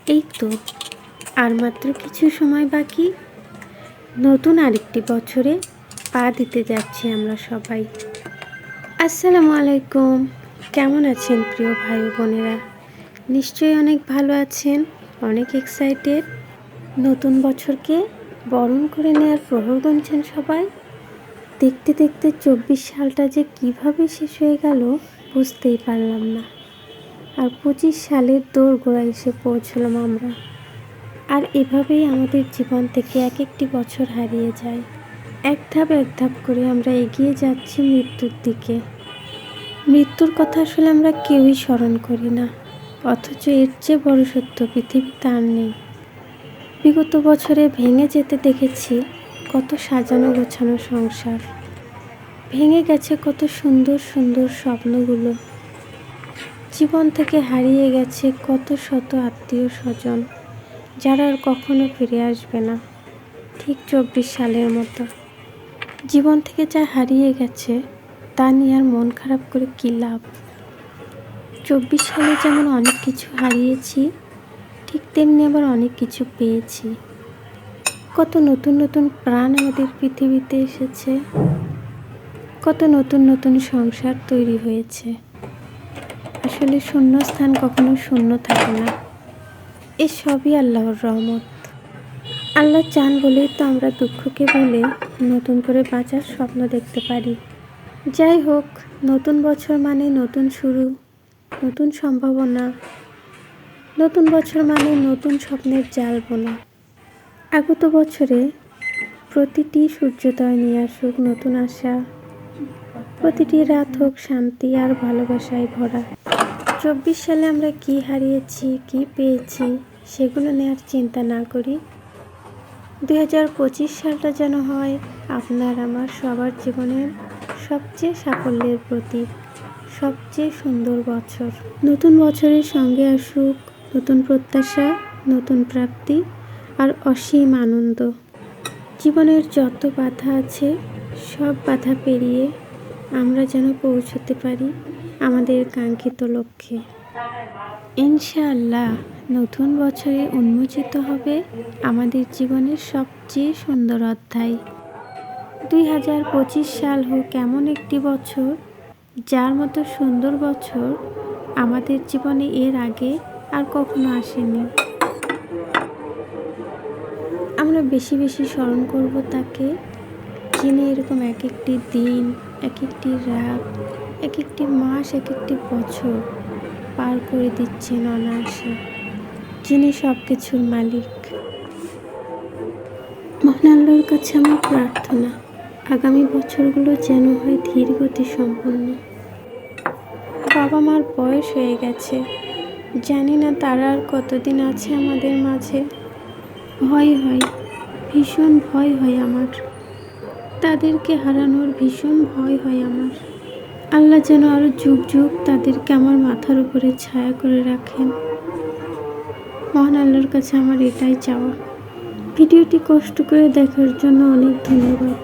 এই তো আর মাত্র কিছু সময় বাকি, নতুন আরেকটি বছরে পা দিতে যাচ্ছি আমরা সবাই। আসসালামু আলাইকুম, কেমন আছেন প্রিয় ভাই বোনেরা? নিশ্চয়ই অনেক ভালো আছেন, অনেক এক্সাইটেড। নতুন বছরকে বরণ করে নেওয়ার প্রহর গুনছেন সবাই। দেখতে দেখতে 24 সালটা যে কিভাবে শেষ হয়ে গেল বুঝতেই পারলাম না। আর 25 সালের দোরগোড়ায় এসে পৌঁছলাম আমরা। আর এভাবেই আমাদের জীবন থেকে এক একটি বছর হারিয়ে যায়। এক ধাপ করে আমরা এগিয়ে যাচ্ছি মৃত্যুর দিকে। মৃত্যুর কথা আসলে আমরা কেউই স্মরণ করি না, অথচ এর চেয়ে বড় সত্য পৃথিবীতে আর নেই। বিগত বছরে ভেঙে যেতে দেখেছি কত সাজানো গোছানো সংসার, ভেঙে গেছে কত সুন্দর সুন্দর স্বপ্নগুলো, জীবন থেকে হারিয়ে গেছে কত শত আত্মীয় স্বজন, যারা আর কখনো ফিরে আসবে না। ঠিক 24 সালের মতো জীবন থেকে যা হারিয়ে গেছে তা নিয়ে আর মন খারাপ করে কী লাভ। 24 সালে যেমন অনেক কিছু হারিয়েছি, ঠিক তেমনি আবার অনেক কিছু পেয়েছি। কত নতুন নতুন প্রাণ আমাদের পৃথিবীতে এসেছে, কত নতুন নতুন সংসার তৈরি হয়েছে। আসলে শূন্যস্থান কখনো শূন্য থাকে না, এ সবই আল্লাহর রহমত। আল্লাহ চান বলেই তো আমরা দুঃখকে ভুলে নতুন করে বাঁচার স্বপ্ন দেখতে পারি। যাই হোক, নতুন বছর মানে নতুন শুরু, নতুন সম্ভাবনা। নতুন বছর মানে নতুন স্বপ্নের জাল বোনা। আগত বছরে প্রতিটি সূর্যোদয় নিয়ে আসুক নতুন আশা, প্রতিটি রাত হোক শান্তি আর ভালোবাসায় ভরা। 24 সালে আমরা কি হারিয়েছি, কি পেয়েছি, সেগুলো নিয়ে আর চিন্তা না করি। 2025 সালটা যেন হয় আপনার আমার সবার জীবনের সবচেয়ে সাফল্যের প্রতীক, সবচেয়ে সুন্দর বছর। নতুন বছরের সঙ্গে আসুক নতুন প্রত্যাশা, নতুন প্রাপ্তি আর অসীম আনন্দ। জীবনের যত বাধা আছে সব বাধা পেরিয়ে আমরা যেন পৌঁছতে পারি আমাদের কাঙ্ক্ষিত লক্ষ্যে। ইনশাআল্লাহ নতুন বছরে উন্মোচিত হবে আমাদের জীবনের সবচেয়ে সুন্দর অধ্যায়। 2025 সাল হোক এমন একটি বছর যার মতো সুন্দর বছর আমাদের জীবনে এর আগে আর কখনো আসেনি। আমরা বেশি বেশি স্মরণ করব তাকে, যিনি এরকম এক একটি দিন, এক একটি রাত, এক একটি মাস, এক একটি বছর পার করে দিচ্ছেন অনায়াসে, যিনি সব কিছুর মালিক। মহান আল্লাহর কাছে আমার প্রার্থনা আগামী বছরগুলো যেন হয় ধীর গতি সম্পন্ন। বাবা মার বয়স হয়ে গেছে, জানি না তারা আর কতদিন আছে আমাদের মাঝে। ভয় হয়, ভীষণ ভয় হয় আমার, তাদেরকে হারানোর ভীষণ ভয় হয় আমার। আল্লাহ যেন আরও যুগ যুগ তাদেরকে আমার মাথার উপরে ছায়া করে রাখেন। মহান আল্লাহর কাছে আমার এটাই চাওয়া। ভিডিওটি কষ্ট করে দেখার জন্য অনেক ধন্যবাদ।